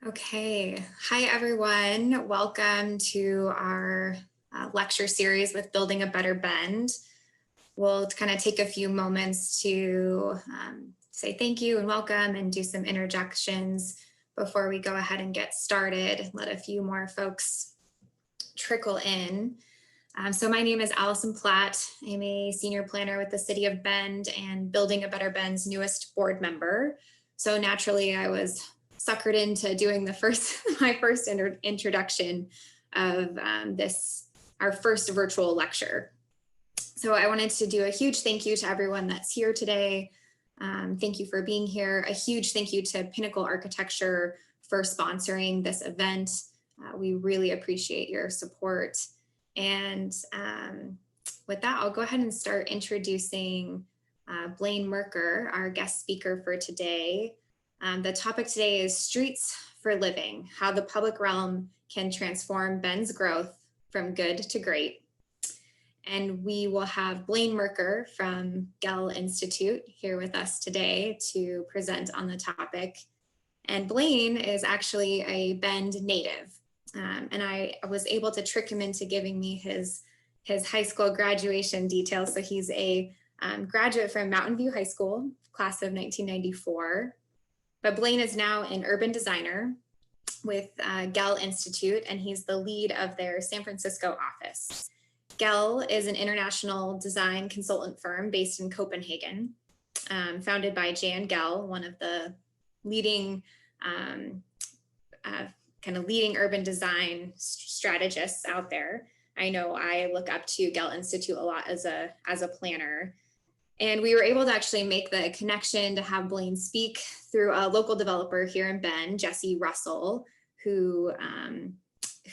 Okay. Hi, everyone. Welcome to our lecture series with Building a Better Bend. We'll kind of take a few moments to say thank you and welcome and do some interjections before we go ahead and get started. Let a few more folks trickle in. So my name is Allison Platt. I'm a senior planner with the City of Bend and Building a Better Bend's newest board member. So naturally, I was suckered into doing my first introduction of our first virtual lecture. So I wanted to do a huge thank you to everyone that's here today. Thank you for being here. A huge thank you to Pinnacle Architecture for sponsoring this event. We really appreciate your support. And with that, I'll go ahead and start introducing Blaine Merker, our guest speaker for today. The topic today is Streets for Living, how the public realm can transform Bend's growth from good to great. And we will have Blaine Merker from Gell Institute here with us today to present on the topic. And Blaine is actually a Bend native. And I was able to trick him into giving me his high school graduation details. So he's a graduate from Mountain View High School, class of 1994. But Blaine is now an urban designer with Gell Institute, and he's the lead of their San Francisco office. Gell is an international design consultant firm based in Copenhagen, founded by Jan Gell, one of the leading leading urban design strategists out there. I know I look up to Gell Institute a lot as a planner. And we were able to actually make the connection to have Blaine speak through a local developer here in Bend, Jesse Russell, who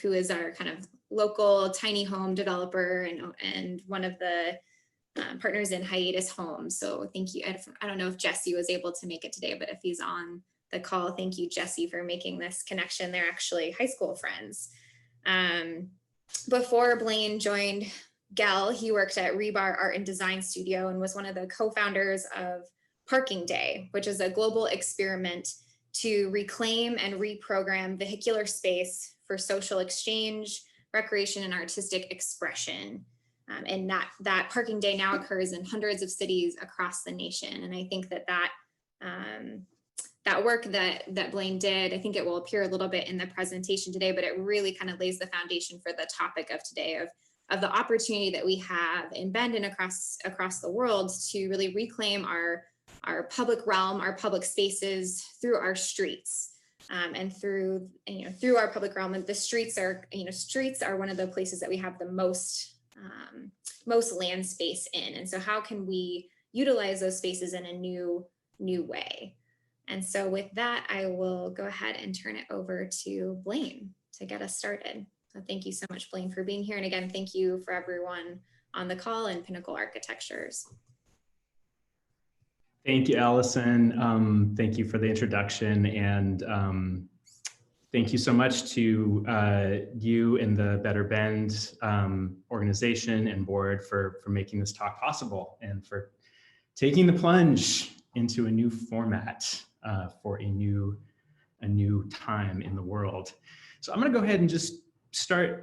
is our kind of local tiny home developer and one of the partners in Hiatus Homes. So thank you. I don't know if Jesse was able to make it today, but if he's on the call, thank you, Jesse, for making this connection. They're actually high school friends. Before Blaine joined Gell, he worked at Rebar Art and Design Studio and was one of the co-founders of Parking Day, which is a global experiment to reclaim and reprogram vehicular space for social exchange, recreation, and artistic expression. And that Parking Day now occurs in hundreds of cities across the nation. And I think that work that Blaine did, I think it will appear a little bit in the presentation today, but it really kind of lays the foundation for the topic of today of the opportunity that we have in Bend and across the world to really reclaim our public realm, our public spaces through our streets, and through our public realm. And the streets are one of the places that we have the most land space in. And so how can we utilize those spaces in a new way? And so with that, I will go ahead and turn it over to Blaine to get us started. So thank you so much, Blaine, for being here. And again, thank you for everyone on the call and Pinnacle Architectures. Thank you, Allison. Thank you for the introduction. And thank you so much to you and the Better Bend organization and board for making this talk possible and for taking the plunge into a new format for a new time in the world. So I'm going to go ahead and just start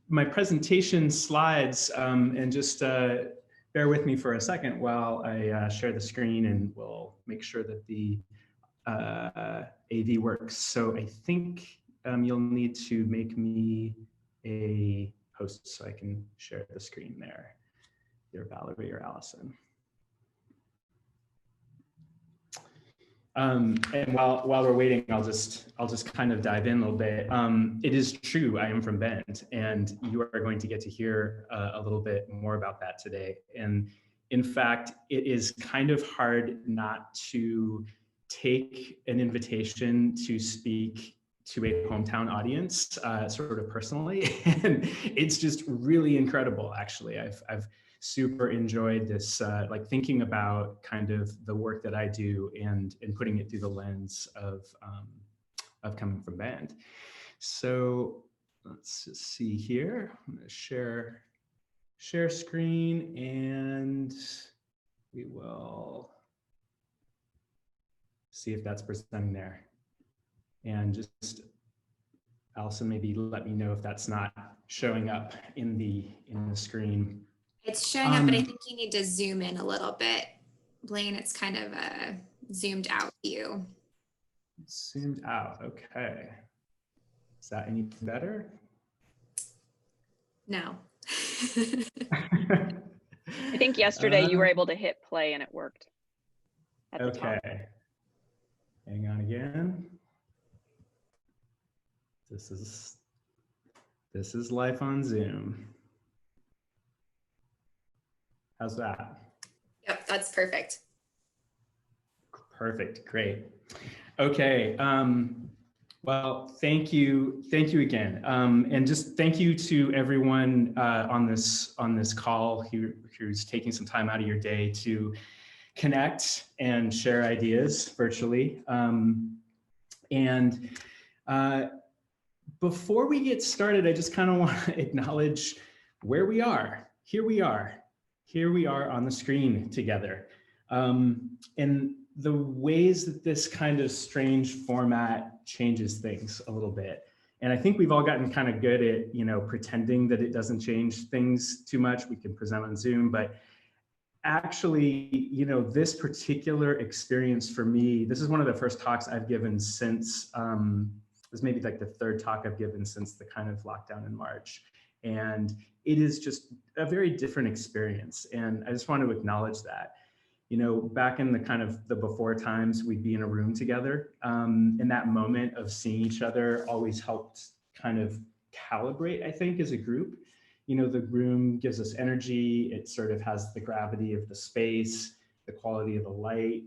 my presentation slides and just bear with me for a second while I share the screen, and we'll make sure that the AV works. So I think you'll need to make me a host so I can share the screen there, either Valerie or Allison. And while we're waiting, I'll just kind of dive in a little bit. It is true, I am from Bend, and you are going to get to hear a little bit more about that today. And in fact, it is kind of hard not to take an invitation to speak to a hometown audience, sort of personally, and it's just really incredible. Actually, I've super enjoyed this, like thinking about kind of the work that I do and putting it through the lens of coming from Bend. So let's just see here. I'm going to share screen, and we will see if that's presenting there. And just, Allison, maybe let me know if that's not showing up in the screen. It's showing up, but I think you need to zoom in a little bit. Blaine, it's kind of a zoomed out view. Zoomed out, okay. Is that any better? No. I think yesterday you were able to hit play and it worked. At the top. Hang on again. This is life on Zoom. How's that? Yep, that's perfect. Perfect, great. Okay, well, thank you again, and just thank you to everyone on this call who's taking some time out of your day to connect and share ideas virtually. Before we get started, I just kind of want to acknowledge where we are. Here we are on the screen together. And the ways that this kind of strange format changes things a little bit. And I think we've all gotten kind of good at, pretending that it doesn't change things too much. We can present on Zoom, but actually, this particular experience for me, this is one of the first talks I've given since, this may be like the third talk I've given since the kind of lockdown in March. And it is just a very different experience. And I just want to acknowledge that. Back in the kind of the before times, we'd be in a room together. And that moment of seeing each other always helped kind of calibrate, I think, as a group. The room gives us energy. It sort of has the gravity of the space, the quality of the light,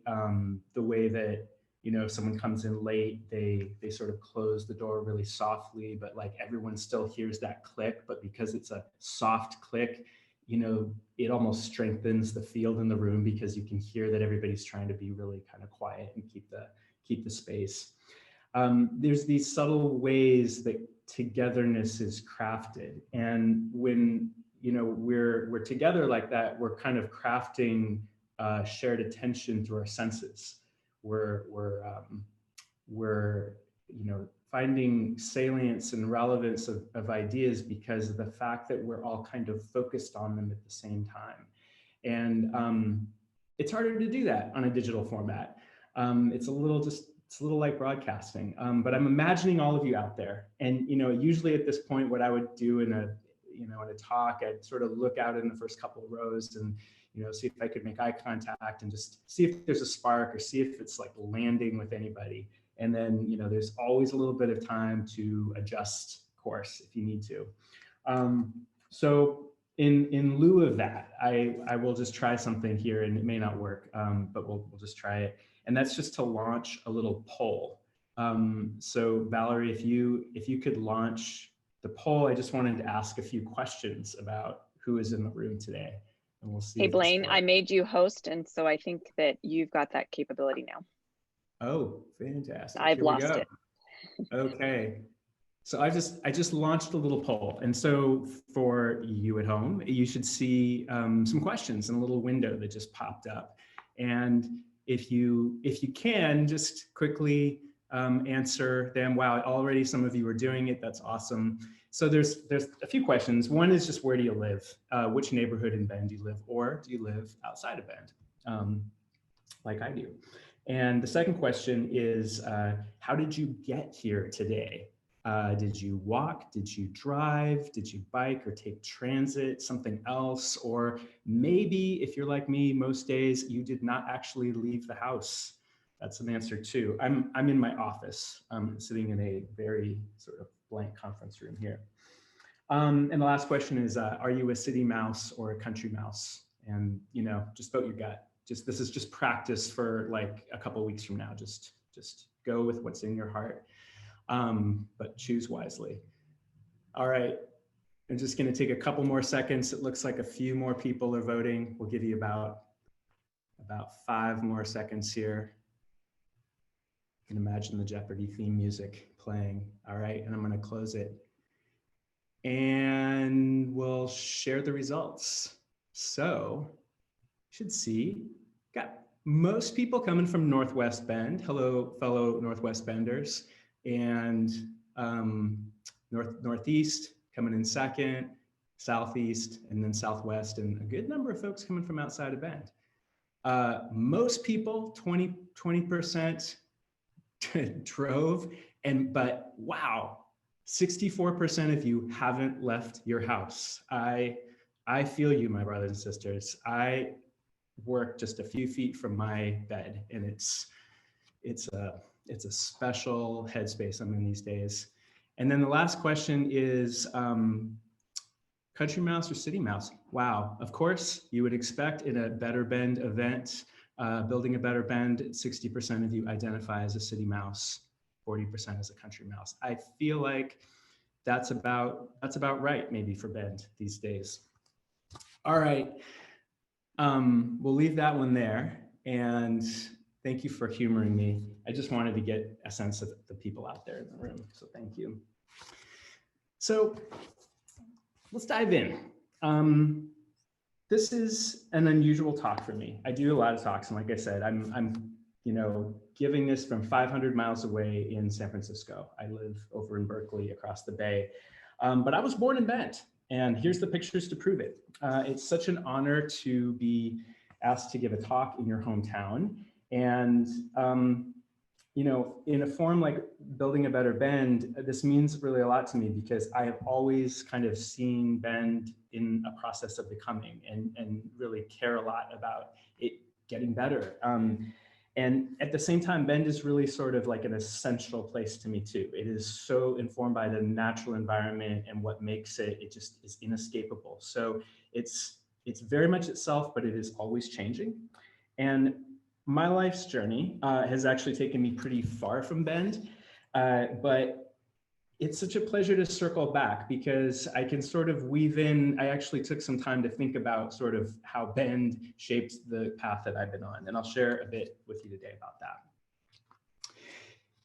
the way that, if someone comes in late, they sort of close the door really softly, but like everyone still hears that click, but because it's a soft click, it almost strengthens the field in the room because you can hear that everybody's trying to be really kind of quiet and keep the space. There's these subtle ways that togetherness is crafted. And when, we're together like that, we're kind of crafting shared attention through our senses. We're finding salience and relevance of ideas because of the fact that we're all kind of focused on them at the same time. And it's harder to do that on a digital format. It's a little like broadcasting, but I'm imagining all of you out there. And usually at this point, what I would do in a talk, I'd sort of look out in the first couple of rows and see if I could make eye contact and just see if there's a spark or see if it's like landing with anybody. And then, there's always a little bit of time to adjust course if you need to. So in lieu of that, I will just try something here, and it may not work, but we'll just try it. And that's just to launch a little poll. So Valerie, if you could launch the poll, I just wanted to ask a few questions about who is in the room today. And we'll see. Hey, Blaine, I made you host, and so I think that you've got that capability now. Oh, fantastic. I've lost it. Okay. So I just launched a little poll. And so for you at home, you should see some questions in a little window that just popped up. And if you can, just quickly answer them. Wow, already some of you are doing it. That's awesome. So there's a few questions. One is just, where do you live? Which neighborhood in Bend do you live? Or do you live outside of Bend, like I do? And the second question is, how did you get here today? Did you walk? Did you drive? Did you bike or take transit? Something else? Or maybe if you're like me, most days you did not actually leave the house. That's an answer too. I'm in my office. I'm sitting in a very sort of blank conference room here. And the last question is, are you a city mouse or a country mouse? And just vote your gut. This is just practice for like a couple of weeks from now. Just go with what's in your heart, but choose wisely. All right, I'm just going to take a couple more seconds. It looks like a few more people are voting. We'll give you about 5 more seconds here. You can imagine the Jeopardy theme music playing. All right, and I'm going to close it. And we'll share the results. So should see, got most people coming from Northwest Bend. Hello, fellow Northwest Benders. and northeast coming in second, southeast, and then southwest, and a good number of folks coming from outside of Bend. Most people, 20% drove, but wow, 64% of you haven't left your house. I feel you, my brothers and sisters. I work just a few feet from my bed, and it's a special headspace I'm in these days. And then the last question is, country mouse or city mouse? Wow, of course, you would expect in a Better Bend event, building a better Bend, 60% of you identify as a city mouse, 40% as a country mouse. I feel like that's about right, maybe, for Bend these days. All right, we'll leave that one there, and thank you for humoring me. I just wanted to get a sense of the people out there in the room, so thank you. So let's dive in. This is an unusual talk for me. I do a lot of talks, and like I said, I'm giving this from 500 miles away in San Francisco. I live over in Berkeley, across the bay, but I was born in Bend, and here's the pictures to prove it. It's such an honor to be asked to give a talk in your hometown, and in a forum like Building a Better Bend, this means really a lot to me because I have always kind of seen Bend in a process of becoming, and really care a lot about it getting better. And at the same time, Bend is really sort of like an essential place to me too. It is so informed by the natural environment, and what makes it, it just is inescapable. So it's very much itself, but it is always changing. And my life's journey has actually taken me pretty far from Bend, but it's such a pleasure to circle back because I can sort of weave in. I actually took some time to think about sort of how Bend shaped the path that I've been on, and I'll share a bit with you today about that.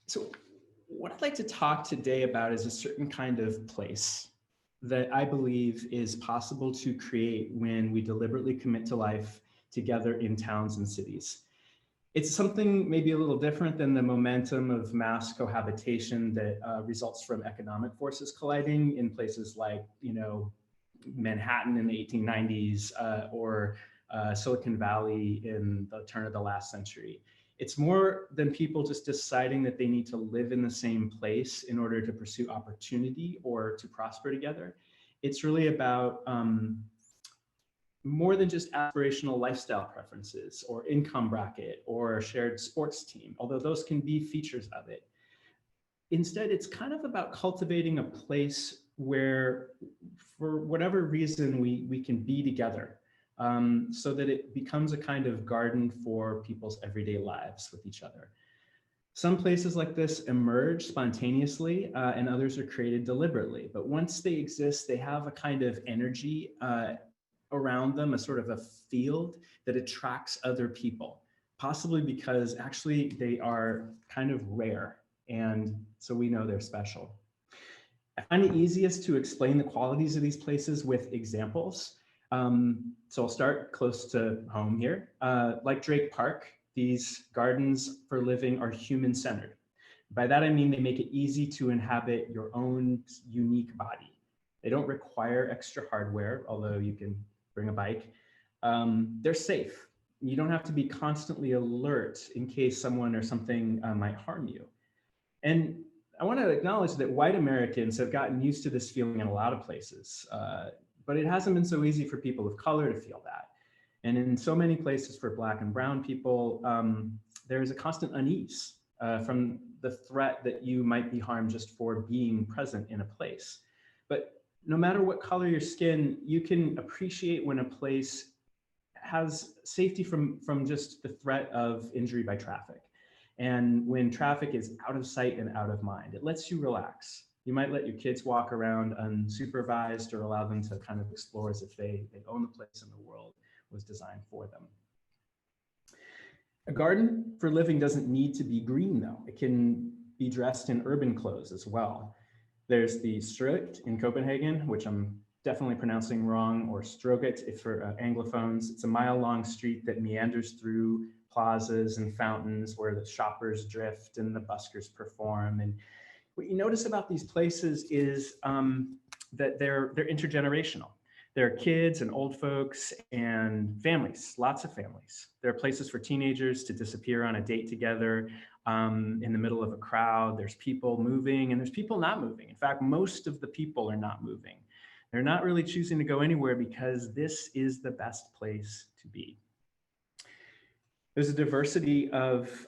So what I'd like to talk today about is a certain kind of place that I believe is possible to create when we deliberately commit to life together in towns and cities. It's something maybe a little different than the momentum of mass cohabitation that results from economic forces colliding in places like, Manhattan in the 1890s or Silicon Valley in the turn of the last century. It's more than people just deciding that they need to live in the same place in order to pursue opportunity or to prosper together. It's really about more than just aspirational lifestyle preferences or income bracket or shared sports team, although those can be features of it. Instead, it's kind of about cultivating a place where, for whatever reason, we can be together, so that it becomes a kind of garden for people's everyday lives with each other. Some places like this emerge spontaneously, and others are created deliberately. But once they exist, they have a kind of energy around them, a sort of a field that attracts other people, possibly because actually they are kind of rare, and so we know they're special. I find it easiest to explain the qualities of these places with examples. So I'll start close to home here. Like Drake Park, these gardens for living are human-centered. By that I mean they make it easy to inhabit your own unique body. They don't require extra hardware, although you can bring a bike. They're safe. You don't have to be constantly alert in case someone or something might harm you. And I want to acknowledge that white Americans have gotten used to this feeling in a lot of places, but it hasn't been so easy for people of color to feel that. And in so many places for Black and brown people, there is a constant unease from the threat that you might be harmed just for being present in a place. But no matter what color your skin, you can appreciate when a place has safety from just the threat of injury by traffic. And when traffic is out of sight and out of mind, it lets you relax. You might let your kids walk around unsupervised or allow them to kind of explore as if they own the place and the world was designed for them. A garden for living doesn't need to be green though. It can be dressed in urban clothes as well. There's the Struit in Copenhagen, which I'm definitely pronouncing wrong, or Stroget if for Anglophones. It's a mile-long street that meanders through plazas and fountains where the shoppers drift and the buskers perform. And What you notice about these places is that they're intergenerational. There are kids and old folks and families, lots of families. There are places for teenagers to disappear on a date together in the middle of a crowd. There's people moving and there's people not moving. In fact, most of the people are not moving. They're not really choosing to go anywhere because this is the best place to be. There's a diversity of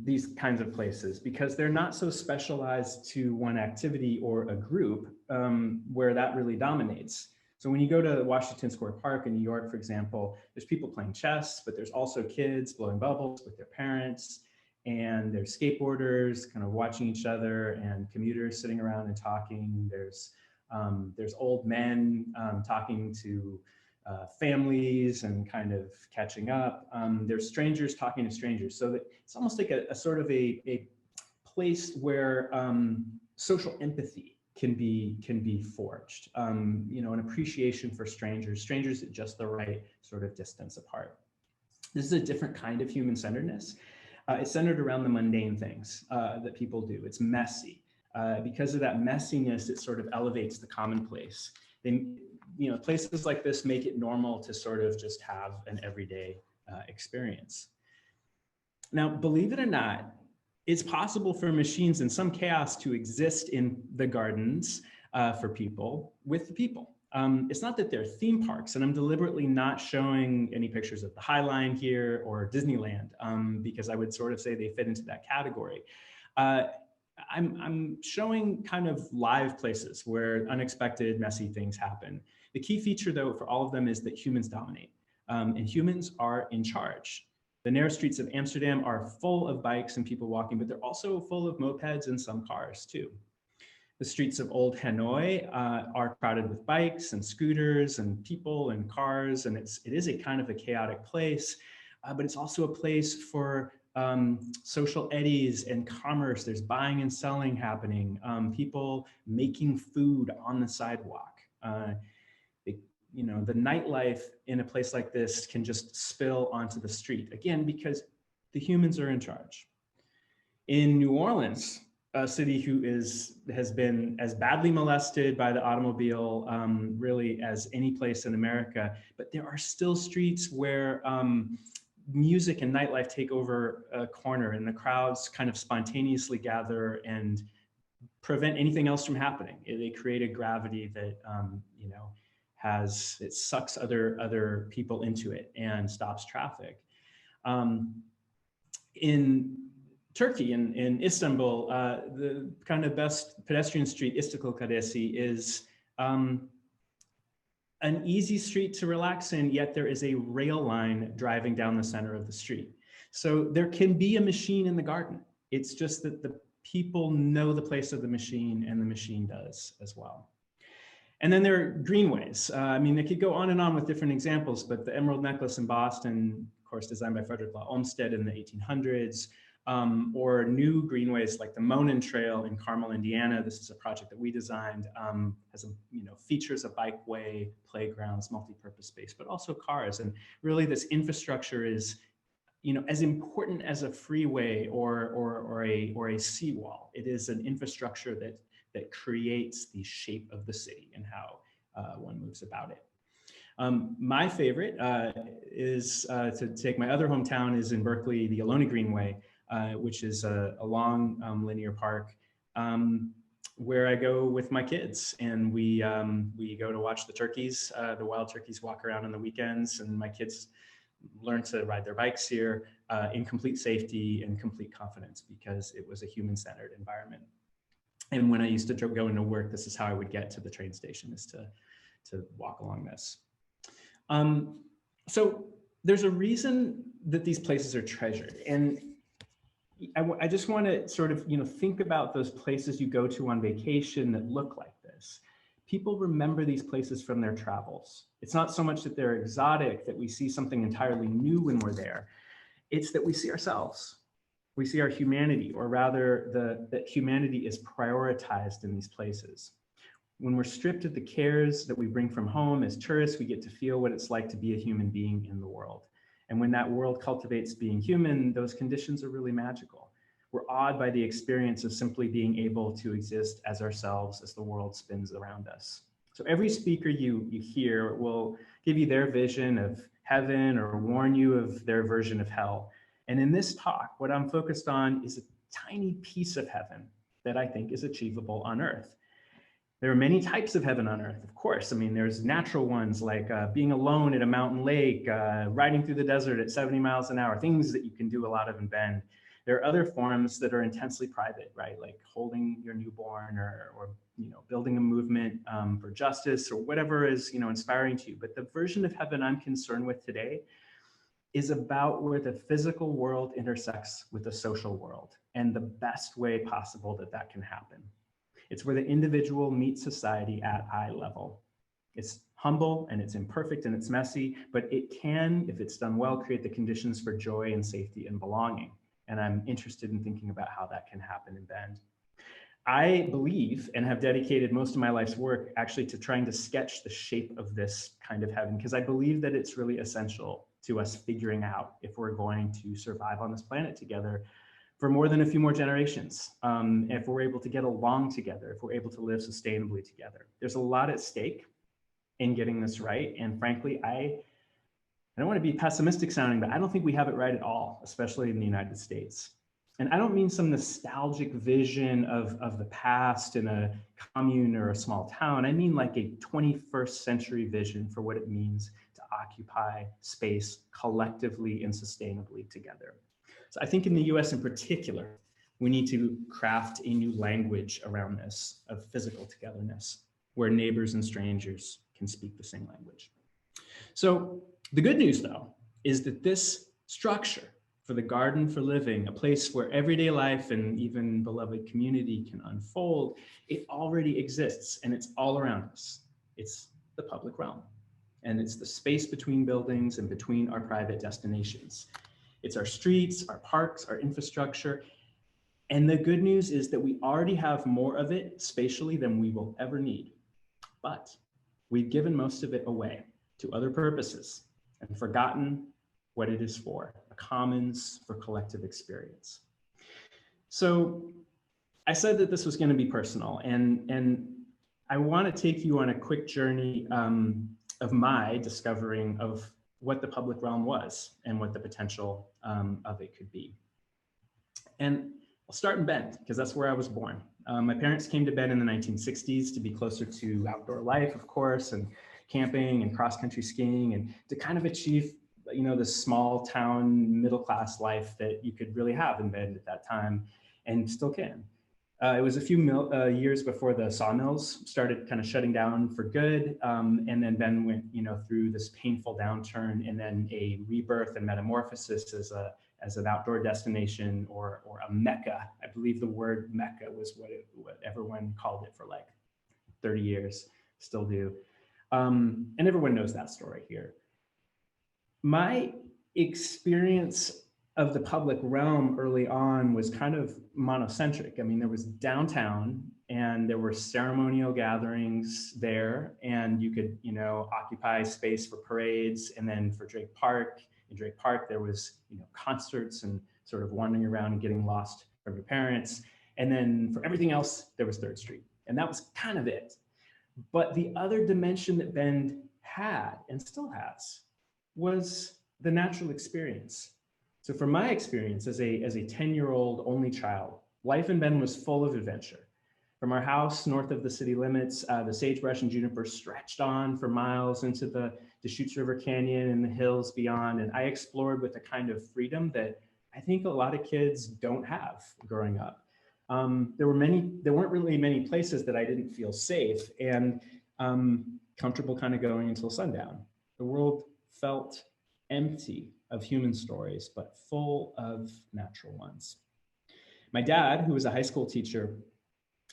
these kinds of places because they're not so specialized to one activity or a group where that really dominates. So when you go to Washington Square Park in New York, for example, there's people playing chess, but there's also kids blowing bubbles with their parents, and there's skateboarders kind of watching each other, and commuters sitting around and talking. There's old men talking to families and kind of catching up. There's strangers talking to strangers. So that it's almost like a sort of a place where social empathy can be forged. You know, an appreciation for strangers at just the right sort of distance apart. This is a different kind of human-centeredness. It's centered around the mundane things that people do. It's messy. Because of that messiness, it sort of elevates the commonplace. You know, places like this make it normal to sort of just have an everyday experience. Now, believe it or not, it's possible for machines in some chaos to exist in the gardens for people with the people. It's not that they're theme parks, and I'm deliberately not showing any pictures of the High Line here or Disneyland because I would sort of say they fit into that category. I'm showing kind of live places where unexpected, messy things happen. The key feature, though, for all of them is that humans dominate, and humans are in charge. The narrow streets of Amsterdam are full of bikes and people walking, but they're also full of mopeds and some cars, too. The streets of Old Hanoi are crowded with bikes and scooters and people and cars, and it is a kind of a chaotic place, but it's also a place for social eddies and commerce. There's buying and selling happening, people making food on the sidewalk. You know, the nightlife in a place like this can just spill onto the street, again, because the humans are in charge. In New Orleans, a city who has been as badly molested by the automobile really as any place in America, but there are still streets where music and nightlife take over a corner and the crowds kind of spontaneously gather and prevent anything else from happening. They create a gravity that, you know, it sucks other people into it and stops traffic. In Turkey, in Istanbul, the kind of best pedestrian street, İstiklal Caddesi, is an easy street to relax in, yet there is a rail line driving down the center of the street. So there can be a machine in the garden. It's just that the people know the place of the machine and the machine does as well. And then there are greenways. I mean, they could go on and on with different examples, but the Emerald Necklace in Boston, of course, designed by Frederick Law Olmsted in the 1800s, or new greenways like the Monon Trail in Carmel, Indiana. This is a project that we designed, has features a bikeway, playgrounds, multi-purpose space, but also cars. And really this infrastructure is, you know, as important as a freeway or a seawall. It is an infrastructure that creates the shape of the city and how one moves about it. My favorite is to take my other hometown is in Berkeley, the Ohlone Greenway, which is a long linear park where I go with my kids, and we go to watch the turkeys. The wild turkeys walk around on the weekends, and my kids learn to ride their bikes here in complete safety and complete confidence because it was a human-centered environment. And when I used to go into work, this is how I would get to the train station, is to walk along this. So there's a reason that these places are treasured. And I just want to sort of, think about those places you go to on vacation that look like this. People remember these places from their travels. It's not so much that they're exotic, that we see something entirely new when we're there. It's that we see ourselves. We see our humanity, or rather that humanity is prioritized in these places. When we're stripped of the cares that we bring from home as tourists, we get to feel what it's like to be a human being in the world. And when that world cultivates being human, those conditions are really magical. we're awed by the experience of simply being able to exist as ourselves as the world spins around us. So every speaker you hear will give you their vision of heaven or warn you of their version of hell. And in this talk, what I'm focused on is a tiny piece of heaven that I think is achievable on earth. There are many types of heaven on earth, of course. I mean, there's natural ones like being alone at a mountain lake, riding through the desert at 70 miles an hour, things that you can do a lot of in Bend. There are other forms that are intensely private, right? Like holding your newborn or building a movement for justice or whatever is, inspiring to you. But the version of heaven I'm concerned with today is about where the physical world intersects with the social world and the best way possible that can happen. It's where the individual meets society at eye level. It's humble and it's imperfect and it's messy, but it can, if it's done well, create the conditions for joy and safety and belonging. And I'm interested in thinking about how that can happen in Bend. I believe and have dedicated most of my life's work actually to trying to sketch the shape of this kind of heaven, because I believe that it's really essential to us figuring out if we're going to survive on this planet together for more than a few more generations, if we're able to get along together, if we're able to live sustainably together. There's a lot at stake in getting this right. And frankly, I don't want to be pessimistic sounding, but I don't think we have it right at all, especially in the United States. And I don't mean some nostalgic vision of the past in a commune or a small town. I mean like a 21st century vision for what it means to occupy space collectively and sustainably together. So I think in the US in particular, we need to craft a new language around this of physical togetherness, where neighbors and strangers can speak the same language. So the good news, though, is that this structure for the garden for living, a place where everyday life and even beloved community can unfold, it already exists and it's all around us. It's the public realm, and it's the space between buildings and between our private destinations. It's our streets, our parks, our infrastructure. And the good news is that we already have more of it spatially than we will ever need. But we've given most of it away to other purposes and forgotten what it is for, a commons for collective experience. So I said that this was going to be personal, and I want to take you on a quick journey of my discovering of what the public realm was and what the potential of it could be. And I'll start in Bend, because that's where I was born. My parents came to Bend in the 1960s to be closer to outdoor life, of course, and camping and cross-country skiing, and to kind of achieve, this small town middle-class life that you could really have in Bend at that time, and still can. It was a few years before the sawmills started kind of shutting down for good. And then Bend went, through this painful downturn and then a rebirth and metamorphosis as an outdoor destination or a mecca. I believe the word mecca was what everyone called it for like 30 years, still do. And everyone knows that story here. My experience of the public realm early on was kind of monocentric. I mean, there was downtown and there were ceremonial gatherings there, and you could, occupy space for parades. And then for Drake Park, in Drake Park, there was, concerts and sort of wandering around and getting lost from your parents. And then for everything else, there was 3rd Street. And that was kind of it. But the other dimension that Bend had and still has was the natural experience. So from my experience as a 10-year-old only child, life in Bend was full of adventure. From our house north of the city limits, the sagebrush and juniper stretched on for miles into the Deschutes River Canyon and the hills beyond. And I explored with a kind of freedom that I think a lot of kids don't have growing up. There weren't really many places that I didn't feel safe and comfortable kind of going until sundown. The world felt empty of human stories, but full of natural ones. My dad, who was a high school teacher,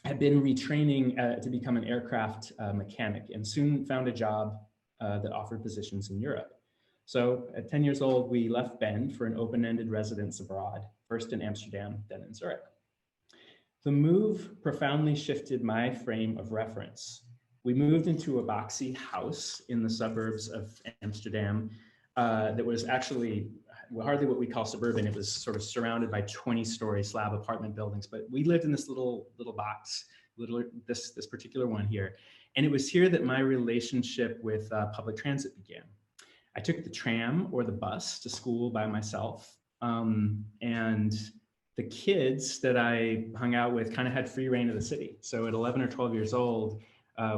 had been retraining to become an aircraft mechanic and soon found a job that offered positions in Europe. So at 10 years old, we left Bend for an open-ended residence abroad, first in Amsterdam, then in Zurich. The move profoundly shifted my frame of reference. We moved into a boxy house in the suburbs of Amsterdam that was actually well, hardly what we call suburban. It was sort of surrounded by 20-story slab apartment buildings, but we lived in this little box, this particular one here. And it was here that my relationship with public transit began. I took the tram or the bus to school by myself. And the kids that I hung out with kind of had free reign of the city. So at 11 or 12 years old,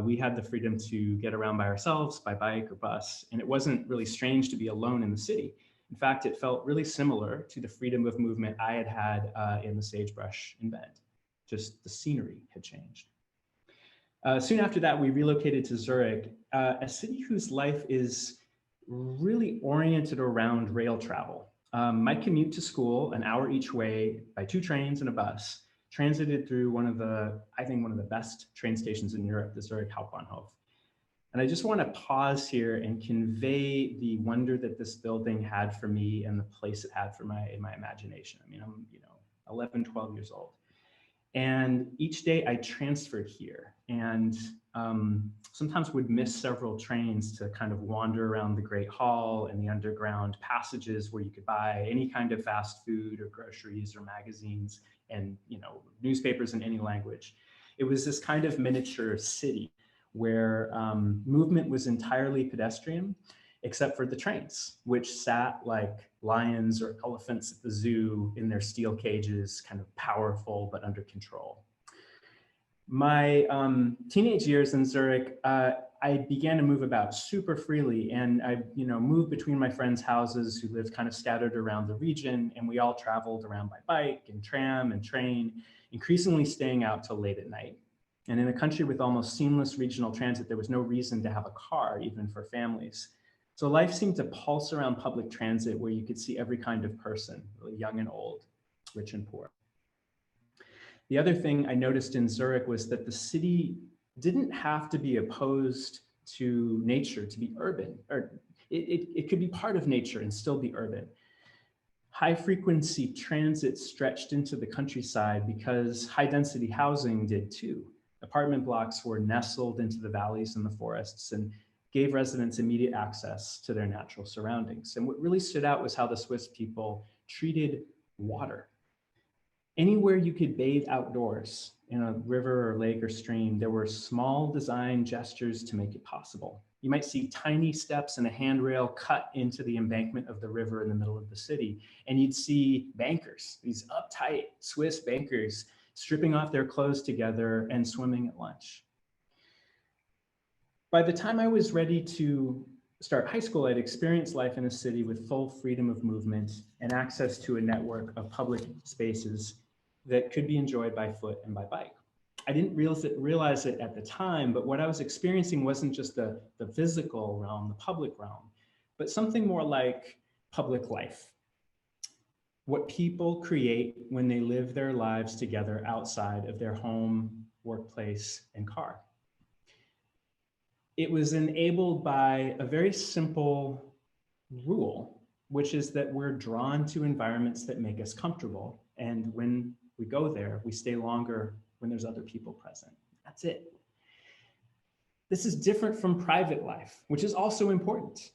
we had the freedom to get around by ourselves, by bike or bus. And it wasn't really strange to be alone in the city. In fact, it felt really similar to the freedom of movement I had had in the sagebrush in Bend. Just the scenery had changed. Soon after that, we relocated to Zurich, a city whose life is really oriented around rail travel. My commute to school, an hour each way by 2 trains and a bus, transited through I think one of the best train stations in Europe, the Zurich Hauptbahnhof. And I just want to pause here and convey the wonder that this building had for me and the place it had for in my imagination. I mean, I'm 11, 12 years old. And each day I transferred here and sometimes would miss several trains to kind of wander around the Great Hall and the underground passages where you could buy any kind of fast food or groceries or magazines and newspapers in any language. It was this kind of miniature city where movement was entirely pedestrian, except for the trains, which sat like lions or elephants at the zoo in their steel cages, kind of powerful but under control. My teenage years in Zurich, I began to move about super freely, and I moved between my friends' houses who lived kind of scattered around the region, and we all traveled around by bike and tram and train, increasingly staying out till late at night. And in a country with almost seamless regional transit, there was no reason to have a car, even for families. So life seemed to pulse around public transit where you could see every kind of person, really young and old, rich and poor. The other thing I noticed in Zurich was that the city didn't have to be opposed to nature to be urban, or it could be part of nature and still be urban. High frequency transit stretched into the countryside because high density housing did too. Apartment blocks were nestled into the valleys and the forests and gave residents immediate access to their natural surroundings. And what really stood out was how the Swiss people treated water. Anywhere you could bathe outdoors in a river or lake or stream, there were small design gestures to make it possible. You might see tiny steps and a handrail cut into the embankment of the river in the middle of the city. And you'd see bankers, these uptight Swiss bankers, stripping off their clothes together and swimming at lunch. By the time I was ready to start high school, I'd experienced life in a city with full freedom of movement and access to a network of public spaces that could be enjoyed by foot and by bike. I didn't realize it at the time, but what I was experiencing wasn't just the physical realm, the public realm, but something more like public life. What people create when they live their lives together outside of their home, workplace, and car. It was enabled by a very simple rule, which is that we're drawn to environments that make us comfortable. And when we go there, we stay longer when there's other people present. That's it. This is different from private life, which is also important.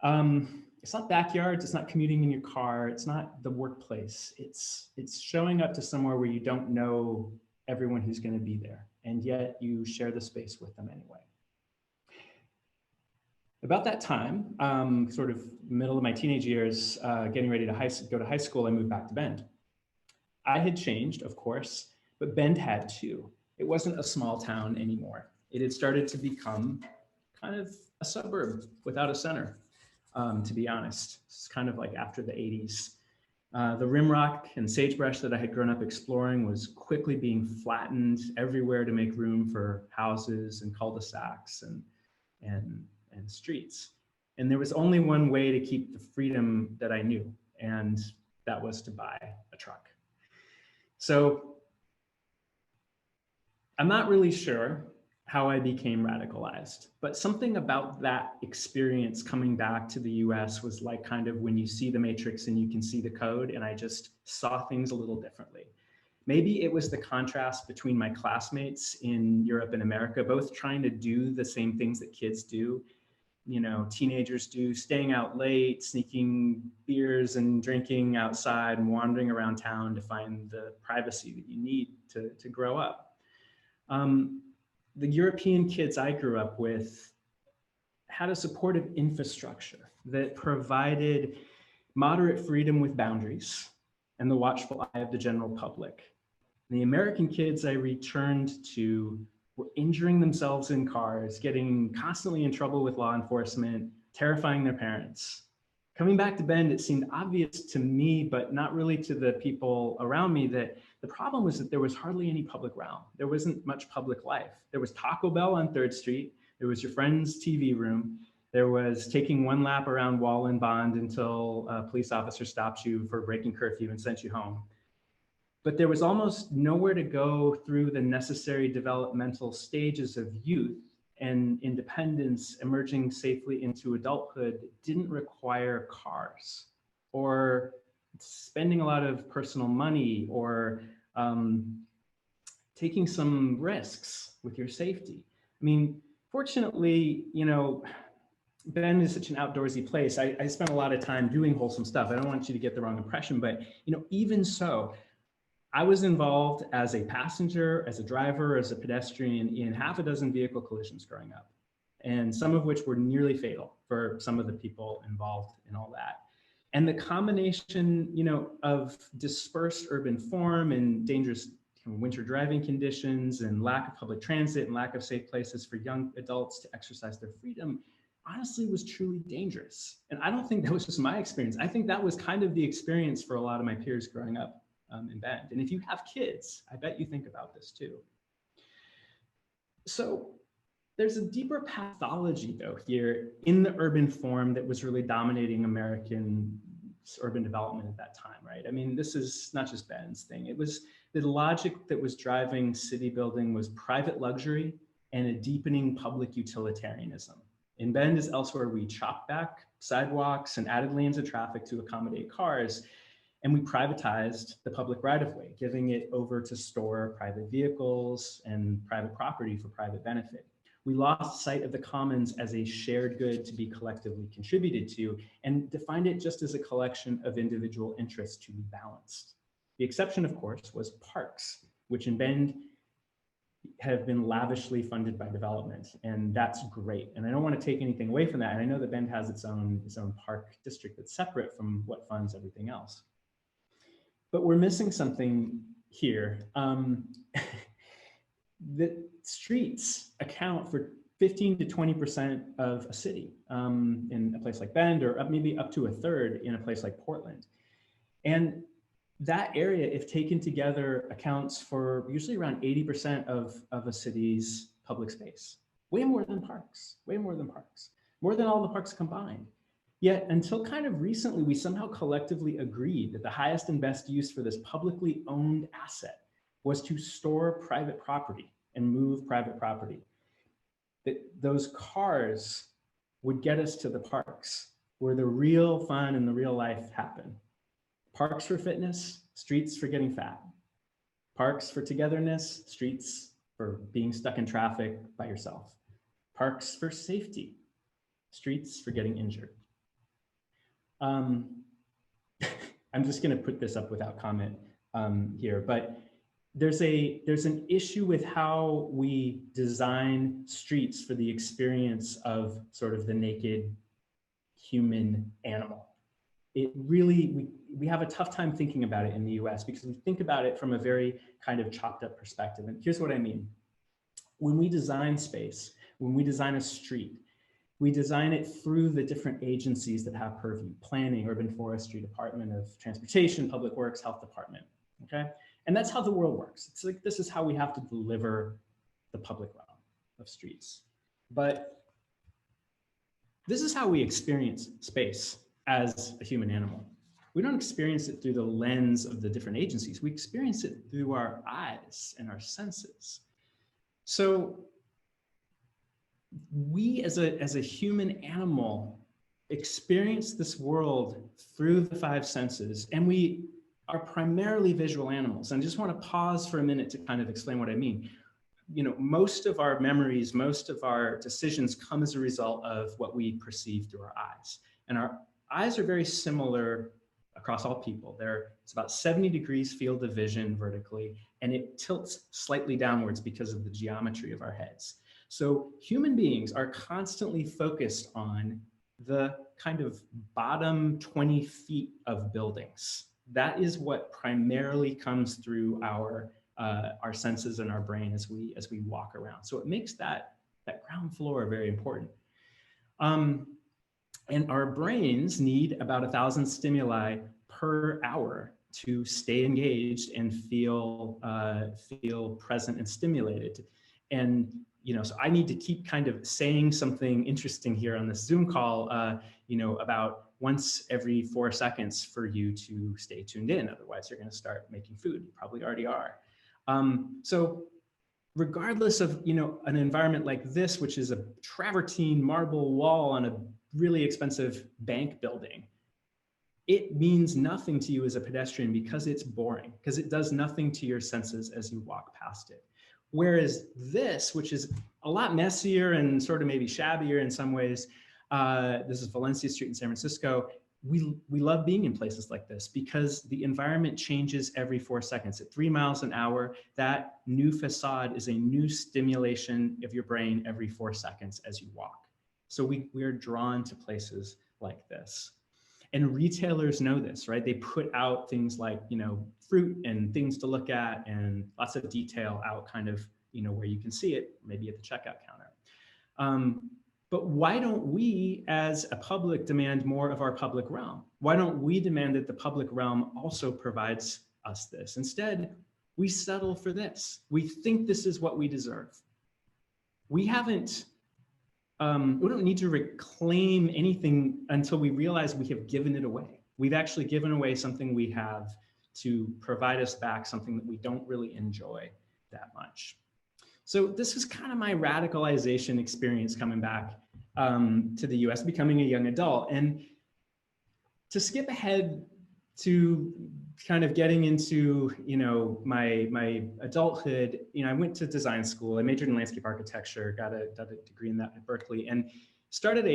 It's not backyards, it's not commuting in your car, it's not the workplace. It's showing up to somewhere where you don't know everyone who's going to be there, and yet you share the space with them anyway. About that time, sort of middle of my teenage years, getting ready to go to high school, I moved back to Bend. I had changed, of course, but Bend had too. It wasn't a small town anymore. It had started to become kind of a suburb without a center, to be honest. It's kind of like after the 80s. The rimrock and sagebrush that I had grown up exploring was quickly being flattened everywhere to make room for houses and cul-de-sacs and streets. And there was only one way to keep the freedom that I knew, and that was to buy a truck. So I'm not really sure how I became radicalized, but something about that experience coming back to the US was like kind of when you see the Matrix and you can see the code, and I just saw things a little differently. Maybe it was the contrast between my classmates in Europe and America, both trying to do the same things that kids do, teenagers do, staying out late, sneaking beers and drinking outside and wandering around town to find the privacy that you need to grow up. The European kids I grew up with had a supportive infrastructure that provided moderate freedom with boundaries and the watchful eye of the general public. The American kids I returned to were injuring themselves in cars, getting constantly in trouble with law enforcement, terrifying their parents. Coming back to Bend, it seemed obvious to me, but not really to the people around me, that the problem was that there was hardly any public realm. There wasn't much public life. There was Taco Bell on 3rd Street. There was your friend's TV room. There was taking one lap around Wall and Bond until a police officer stopped you for breaking curfew and sent you home. But there was almost nowhere to go through the necessary developmental stages of youth, and independence emerging safely into adulthood didn't require cars or spending a lot of personal money or taking some risks with your safety. I mean, fortunately, Bend is such an outdoorsy place. I spent a lot of time doing wholesome stuff. I don't want you to get the wrong impression, but even so, I was involved as a passenger, as a driver, as a pedestrian in half a dozen vehicle collisions growing up, and some of which were nearly fatal for some of the people involved in all that. And the combination, of dispersed urban form and dangerous winter driving conditions and lack of public transit and lack of safe places for young adults to exercise their freedom, honestly was truly dangerous. And I don't think that was just my experience. I think that was kind of the experience for a lot of my peers growing up in Bend. And if you have kids, I bet you think about this too. So there's a deeper pathology though here in the urban form that was really dominating American urban development at that time, right? I mean, this is not just Bend's thing. It was the logic that was driving city building was private luxury and a deepening public utilitarianism. In Bend as elsewhere, we chopped back sidewalks and added lanes of traffic to accommodate cars. And we privatized the public right-of-way, giving it over to store private vehicles and private property for private benefit. We lost sight of the commons as a shared good to be collectively contributed to, and defined it just as a collection of individual interests to be balanced. The exception, of course, was parks, which in Bend have been lavishly funded by development, and that's great. And I don't want to take anything away from that. And I know that Bend has its own park district that's separate from what funds everything else. But we're missing something here. The streets account for 15 to 20% of a city in a place like Bend, or maybe up to a third in a place like Portland. And that area, if taken together, accounts for usually around 80% of a city's public space. Way more than parks, more than all the parks combined. Yet until kind of recently, we somehow collectively agreed that the highest and best use for this publicly owned asset was to store private property and move private property. That those cars would get us to the parks where the real fun and the real life happen. Parks for fitness, streets for getting fat. Parks for togetherness, streets for being stuck in traffic by yourself. Parks for safety, streets for getting injured. I'm just going to put this up without comment here, but there's an issue with how we design streets for the experience of sort of the naked human animal. It really, we have a tough time thinking about it in the US because we think about it from a very kind of chopped up perspective. And here's what I mean. When we design space, when we design a street, we design it through the different agencies that have purview: planning, urban forestry, Department of Transportation, Public Works, Health Department, okay? And that's how the world works. It's like, this is how we have to deliver the public realm of streets. But this is how we experience space as a human animal. We don't experience it through the lens of the different agencies. We experience it through our eyes and our senses. So we as a human animal experience this world through the five senses, and we are primarily visual animals. And I just want to pause for a minute to kind of explain what I mean. most of our memories, most of our decisions come as a result of what we perceive through our eyes. And our eyes are very similar across all people. It's about 70 degrees field of vision vertically, and it tilts slightly downwards because of the geometry of our heads. So human beings are constantly focused on the kind of bottom 20 feet of buildings. That is what primarily comes through our senses and our brain as we walk around. So it makes that ground floor very important. And our brains need about 1,000 stimuli per hour to stay engaged and feel present and stimulated. And so I need to keep kind of saying something interesting here on this Zoom call, about once every 4 seconds for you to stay tuned in. Otherwise, you're going to start making food. You probably already are. So regardless of an environment like this, which is a travertine marble wall on a really expensive bank building, it means nothing to you as a pedestrian because it's boring, because it does nothing to your senses as you walk past it. Whereas this, which is a lot messier and sort of maybe shabbier in some ways, this is Valencia Street in San Francisco. We love being in places like this because the environment changes every 4 seconds. At 3 miles an hour, that new facade is a new stimulation of your brain every 4 seconds as you walk. So we are drawn to places like this. And retailers know this, right? They put out things like, fruit and things to look at and lots of detail out kind of, where you can see it, maybe at the checkout counter. But why don't we as a public demand more of our public realm? Why don't we demand that the public realm also provides us this? Instead, we settle for this. We think this is what we deserve. We don't need to reclaim anything until we realize we have given it away. We've actually given away something we have to provide us back something that we don't really enjoy that much. So this was kind of my radicalization experience coming back to the US, becoming a young adult. And to skip ahead to kind of getting into, my adulthood, I went to design school. I majored in landscape architecture, got a degree in that at Berkeley, and started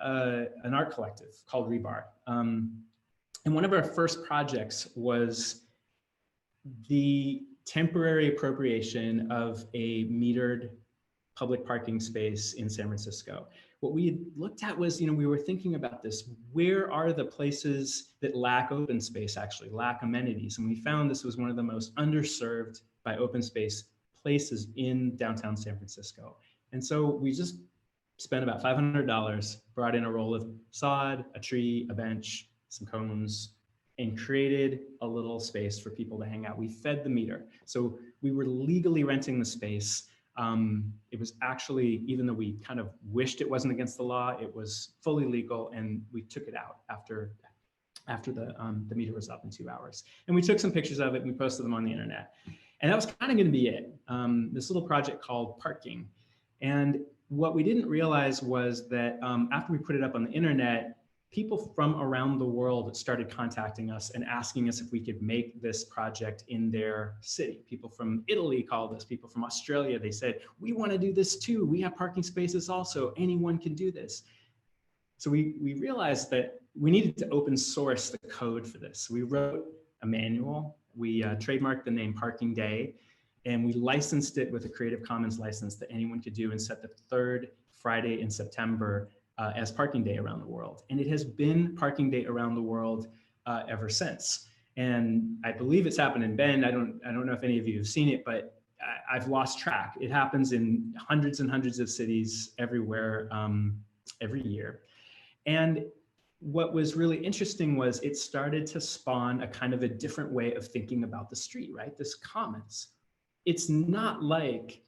an art collective called Rebar. And one of our first projects was the temporary appropriation of a metered public parking space in San Francisco. What we had looked at was, we were thinking about this. Where are the places that lack open space, actually lack amenities? And we found this was one of the most underserved by open space places in downtown San Francisco. And so we just spent about $500, brought in a roll of sod, a tree, a bench, some cones, and created a little space for people to hang out. We fed the meter. So we were legally renting the space. It was actually, even though we kind of wished it wasn't against the law, it was fully legal, and we took it out after the meter was up in 2 hours. And we took some pictures of it and we posted them on the internet. And that was kind of going to be it. This little project called Parking. And what we didn't realize was that after we put it up on the internet, people from around the world started contacting us and asking us if we could make this project in their city. People from Italy called us, people from Australia. They said, we want to do this too. We have parking spaces also. Anyone can do this. So we realized that we needed to open source the code for this. We wrote a manual. We trademarked the name Parking Day, and we licensed it with a Creative Commons license that anyone could do, and set the 3rd Friday in September as Parking Day around the world. And it has been Parking Day around the world ever since. And I believe it's happened in Bend. I don't know if any of you have seen it, but I've lost track. It happens in hundreds and hundreds of cities everywhere every year. And what was really interesting was it started to spawn a kind of a different way of thinking about the street, right? This commons. It's not like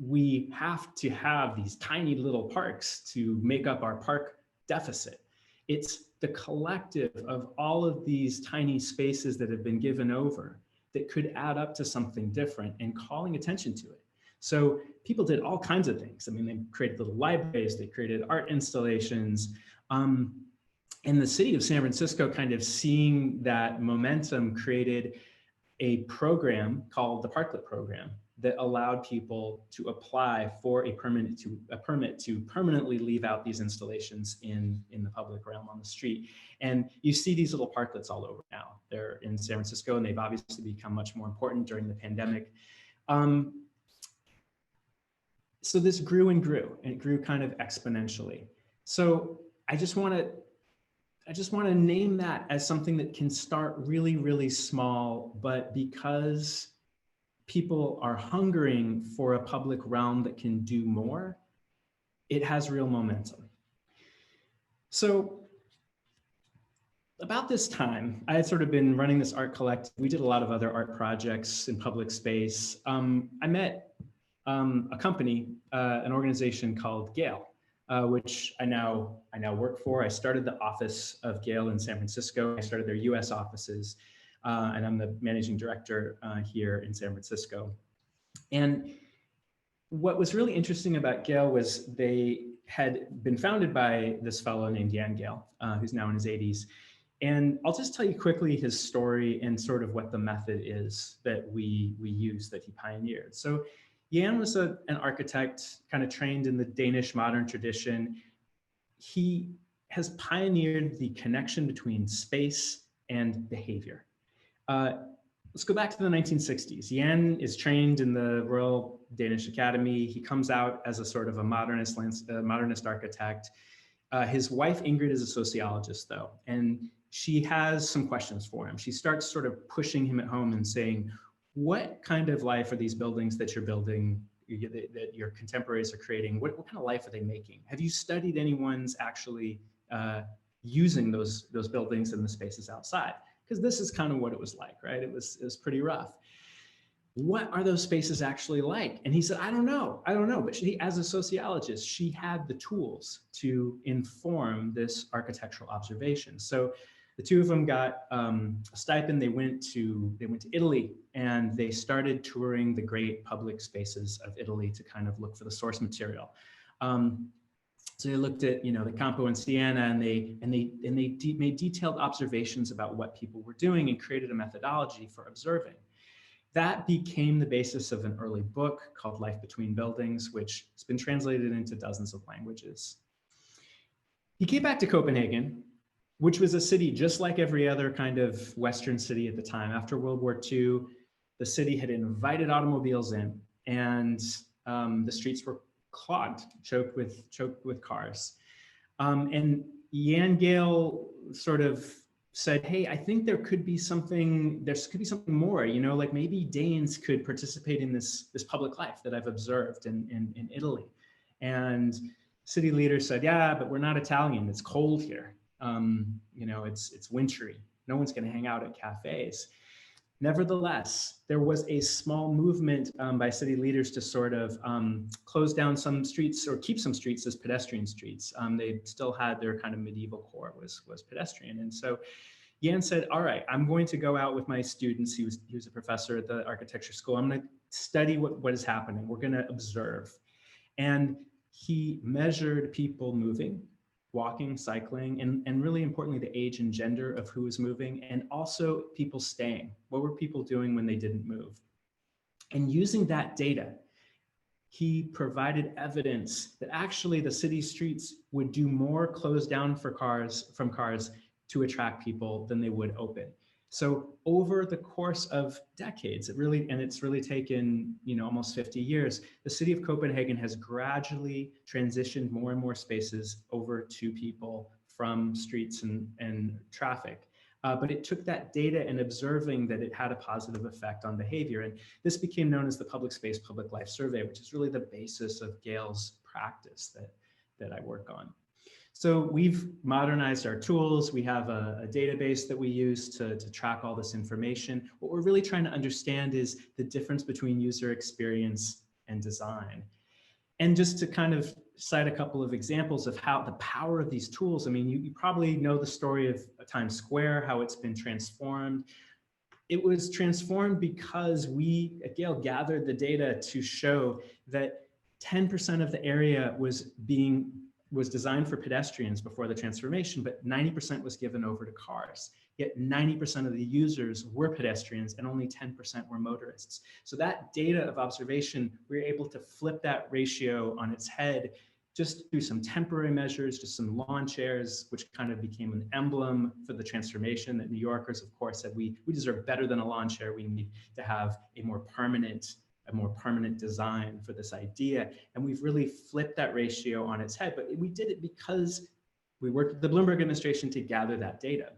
we have to have these tiny little parks to make up our park deficit. It's the collective of all of these tiny spaces that have been given over that could add up to something different, and calling attention to it. So people did all kinds of things. I mean, they created little libraries, they created art installations. And the city of San Francisco, kind of seeing that momentum, created a program called the Parklet program that allowed people to apply for a permit to permanently leave out these installations in the public realm on the street. And you see these little parklets all over now. They're in San Francisco, and they've obviously become much more important during the pandemic. So this grew and grew, and it grew kind of exponentially. So I just want to name that as something that can start really, really small, but because people are hungering for a public realm that can do more, it has real momentum. So about this time, I had sort of been running this art collective. We did a lot of other art projects in public space. I met a company, an organization called Gale, which I now work for. I started the office of Gale in San Francisco. I started their US offices, and I'm the managing director here in San Francisco. And what was really interesting about Gale was they had been founded by this fellow named Jan Gale, who's now in his 80s. And I'll just tell you quickly his story and sort of what the method is that we use, that he pioneered. So Jan was an architect, kind of trained in the Danish modern tradition. He has pioneered the connection between space and behavior. Let's go back to the 1960s. Jan is trained in the Royal Danish Academy. He comes out as a sort of a modernist architect. His wife, Ingrid, is a sociologist, though, and she has some questions for him. She starts sort of pushing him at home and saying, what kind of life are these buildings that you're building, that your contemporaries are creating? What kind of life are they making? Have you studied anyone's actually using those buildings and the spaces outside? Because this is kind of what it was like, right? It was pretty rough. What are those spaces actually like? And he said, I don't know. But she, as a sociologist, she had the tools to inform this architectural observation. So the two of them got a stipend. They went to Italy, and they started touring the great public spaces of Italy to kind of look for the source material. So they looked at, the Campo and Siena, and they made detailed observations about what people were doing and created a methodology for observing. That became the basis of an early book called Life Between Buildings, which has been translated into dozens of languages. He came back to Copenhagen, which was a city just like every other kind of Western city at the time. After World War II, the city had invited automobiles in, and the streets were clogged, choked with cars. And Jan Gale sort of said, hey, I think there could be something more, like maybe Danes could participate in this public life that I've observed in Italy. And city leaders said, yeah, but we're not Italian, it's cold here. It's wintry. No one's gonna hang out at cafes. Nevertheless, there was a small movement by city leaders to sort of close down some streets or keep some streets as pedestrian streets. They still had their kind of medieval core was pedestrian. And so Jan said, all right, I'm going to go out with my students. He was a professor at the architecture school. I'm going to study what is happening. We're going to observe. And he measured people moving, walking, cycling, and really importantly, the age and gender of who was moving, and also people staying. What were people doing when they didn't move? And using that data, he provided evidence that actually the city streets would do more close down from cars to attract people than they would open. So over the course of decades, it's really taken, almost 50 years, the city of Copenhagen has gradually transitioned more and more spaces over to people from streets and traffic. But it took that data and observing that it had a positive effect on behavior. And this became known as the Public Space Public Life Survey, which is really the basis of Gale's practice that I work on. So we've modernized our tools. We have a database that we use to track all this information. What we're really trying to understand is the difference between user experience and design. And just to kind of cite a couple of examples of how the power of these tools, I mean, you probably know the story of Times Square, how it's been transformed. It was transformed because we at Gale gathered the data to show that 10% of the area was designed for pedestrians before the transformation, but 90% was given over to cars. yet 90% of the users were pedestrians and only 10% were motorists. So that data of observation, we were able to flip that ratio on its head just through some temporary measures, just some lawn chairs, which kind of became an emblem for the transformation that New Yorkers, of course, said we deserve better than a lawn chair. We need to have a more permanent design for this idea. And we've really flipped that ratio on its head, but we did it because we worked with the Bloomberg administration to gather that data.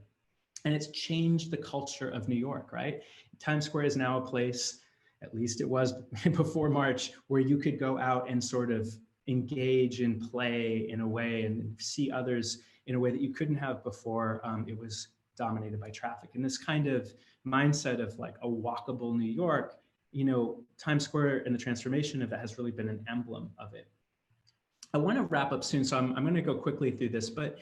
And it's changed the culture of New York, right? Times Square is now a place, at least it was before March, where you could go out and sort of engage and play in a way and see others in a way that you couldn't have before it was dominated by traffic. And this kind of mindset of like a walkable New York, you know, Times Square and the transformation of that has really been an emblem of it. I want to wrap up soon, so I'm going to go quickly through this, but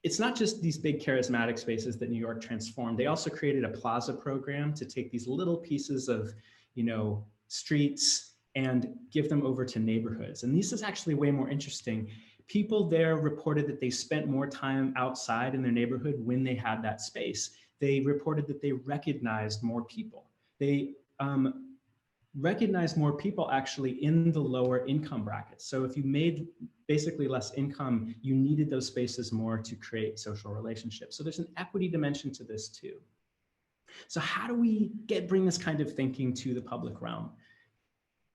it's not just these big charismatic spaces that New York transformed. They also created a plaza program to take these little pieces of, you know, streets and give them over to neighborhoods. And this is actually way more interesting. People there reported that they spent more time outside in their neighborhood when they had that space. They reported that they recognized more people. They recognized more people actually in the lower income brackets. So if you made basically less income, you needed those spaces more to create social relationships. So there's an equity dimension to this too. So how do we bring this kind of thinking to the public realm?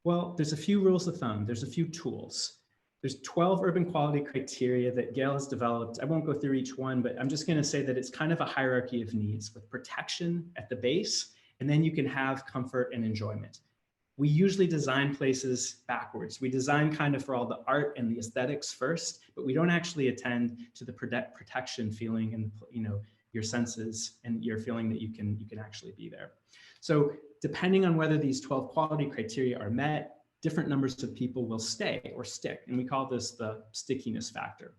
Well, there's a few rules of thumb. There's a few tools. There's 12 urban quality criteria that Gail has developed. I won't go through each one, but I'm just going to say that it's kind of a hierarchy of needs with protection at the base, and then you can have comfort and enjoyment. We usually design places backwards. We design kind of for all the art and the aesthetics first, but we don't actually attend to the protection feeling and, you know, your senses and your feeling that you can actually be there. So depending on whether these 12 quality criteria are met, different numbers of people will stay or stick. And we call this the stickiness factor.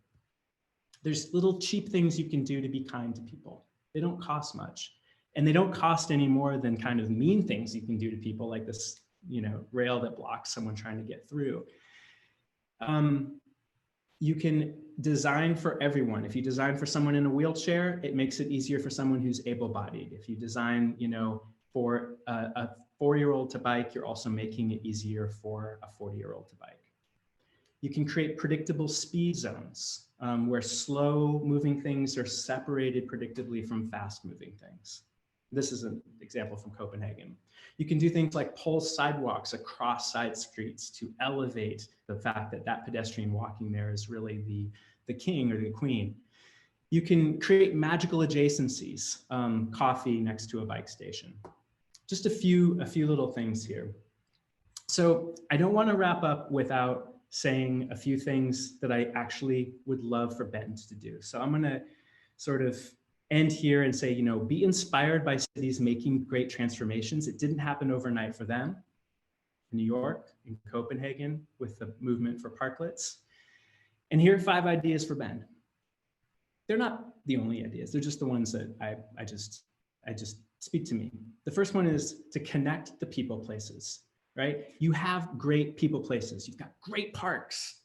There's little cheap things you can do to be kind to people. They don't cost much. And they don't cost any more than kind of mean things you can do to people, like this, you know, rail that blocks someone trying to get through. You can design for everyone. If you design for someone in a wheelchair, it makes it easier for someone who's able-bodied. If you design, you know, for a 4-year-old to bike, you're also making it easier for a 40-year-old to bike. You can create predictable speed zones where slow moving things are separated predictably from fast moving things. This is an example from Copenhagen. You can do things like pull sidewalks across side streets to elevate the fact that that pedestrian walking there is really the king or the queen. You can create magical adjacencies, coffee next to a bike station. Just a few little things here. So I don't want to wrap up without saying a few things that I actually would love for Bend to do. So I'm going to sort of end here and say, you know, be inspired by cities making great transformations. It didn't happen overnight for them. In New York, in Copenhagen, with the movement for parklets. And here are 5 ideas for Bend. They're not the only ideas. They're just the ones that I just speak to me. The first one is to connect the people places, right? You have great people places. You've got great parks,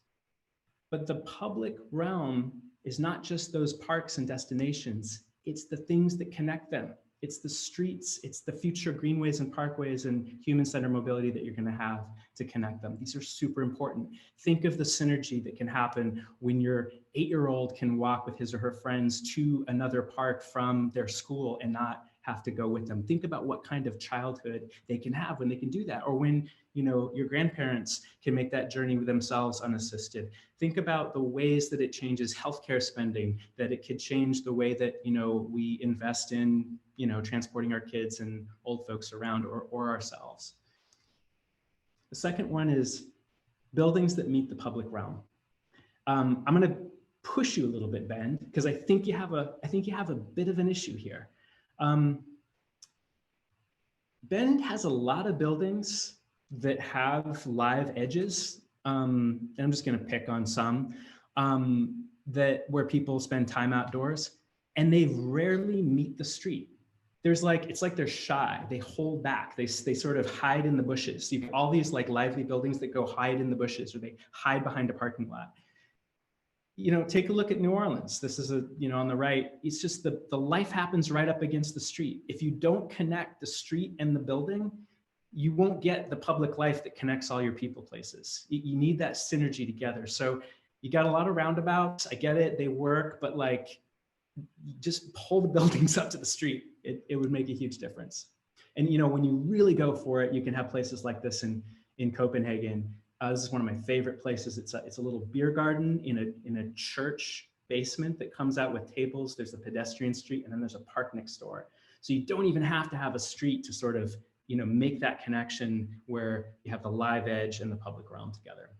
but the public realm is not just those parks and destinations. It's the things that connect them. It's the streets, it's the future greenways and parkways and human-centered mobility that you're going to have to connect them. These are super important. Think of the synergy that can happen when your 8-year-old can walk with his or her friends to another park from their school and not have to go with them. Think about what kind of childhood they can have when they can do that, or when, you know, your grandparents can make that journey with themselves unassisted. Think about the ways that it changes healthcare spending, that it could change the way that, you know, we invest in, you know, transporting our kids and old folks around, or ourselves. The second one is buildings that meet the public realm. I'm going to push you a little bit, Ben, because I think you have a bit of an issue here. Bend has a lot of buildings that have live edges. And I'm just going to pick on some where people spend time outdoors, and they rarely meet the street. It's like they're shy. They hold back. They sort of hide in the bushes. You have all these like lively buildings that go hide in the bushes, or they hide behind a parking lot. take a look at New Orleans. This is on the right. It's just the life happens right up against the street. If you don't connect the street and the building, you won't get the public life that connects all your people places. You need that synergy together. So you got a lot of roundabouts. I get it, they work, but like, just pull the buildings up to the street. It would make a huge difference. And when you really go for it, you can have places like this in Copenhagen. This is one of my favorite places. It's a little beer garden in a church basement that comes out with tables. There's a pedestrian street, and then there's a park next door. So you don't even have to have a street to sort of make that connection where you have the live edge and the public realm together.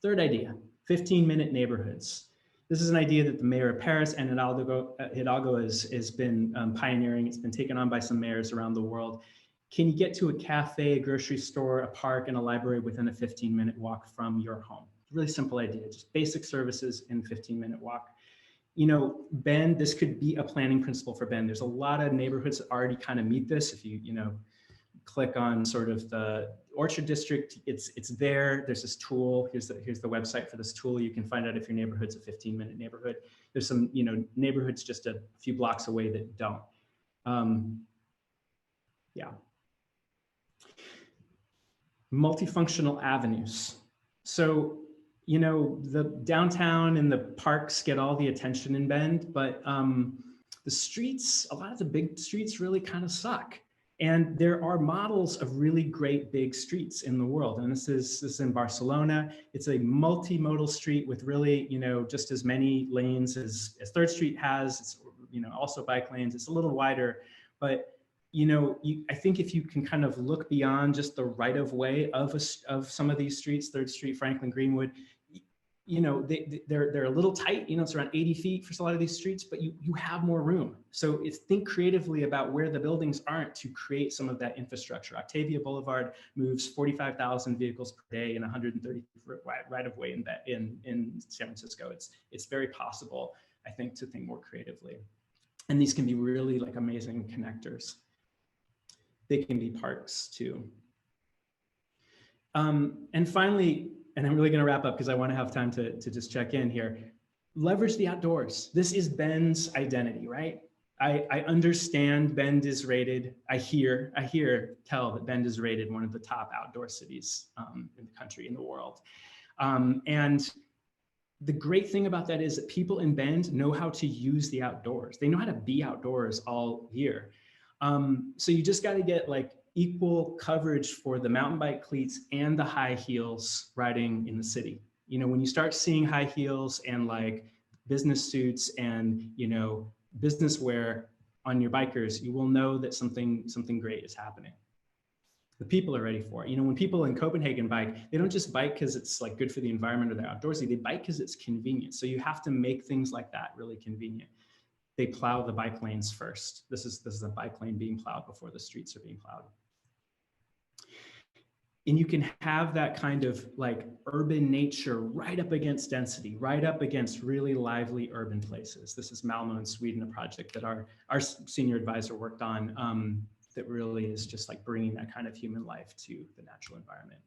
Third idea, 15-minute neighborhoods. This is an idea that the mayor of Paris and Hidalgo has been pioneering. It's been taken on by some mayors around the world. Can you get to a cafe, a grocery store, a park, and a library within a 15-minute walk from your home? Really simple idea, just basic services in a 15-minute walk. Bend, this could be a planning principle for Bend. There's a lot of neighborhoods that already kind of meet this. If you click on sort of the Orchard District, it's there. There's this tool. Here's the website for this tool. You can find out if your neighborhood's a 15-minute neighborhood. There's some neighborhoods just a few blocks away that don't. Yeah. Multifunctional avenues. So the downtown and the parks get all the attention in Bend, but the streets, a lot of the big streets really kind of suck. And there are models of really great big streets in the world. And this is in Barcelona. It's a multimodal street with really, just as many lanes as 3rd Street has. It's, also bike lanes. It's a little wider, but I think if you can kind of look beyond just the right of way of some of these streets, 3rd Street, Franklin, Greenwood, they're a little tight, it's around 80 feet for a lot of these streets, but you have more room. So think creatively about where the buildings aren't to create some of that infrastructure. Octavia Boulevard moves 45,000 vehicles per day in 130 right of way in San Francisco. It's very possible, I think, to think more creatively. And these can be really like amazing connectors. They can be parks too. And finally, and I'm really going to wrap up because I want to have time to just check in here. Leverage the outdoors. This is Bend's identity, right? I understand Bend is rated. I tell that Bend is rated one of the top outdoor cities in the country, in the world. And the great thing about that is that people in Bend know how to use the outdoors. They know how to be outdoors all year. So you just got to get like equal coverage for the mountain bike cleats and the high heels riding in the city. When you start seeing high heels and like business suits and, business wear on your bikers, you will know that something great is happening. The people are ready for it. When people in Copenhagen bike, they don't just bike because it's like good for the environment or they're outdoorsy, they bike because it's convenient. So you have to make things like that really convenient. They plow the bike lanes first. This is a bike lane being plowed before the streets are being plowed. And you can have that kind of like urban nature right up against density, right up against really lively urban places. This is Malmo in Sweden, a project that our senior advisor worked on that really is just like bringing that kind of human life to the natural environment.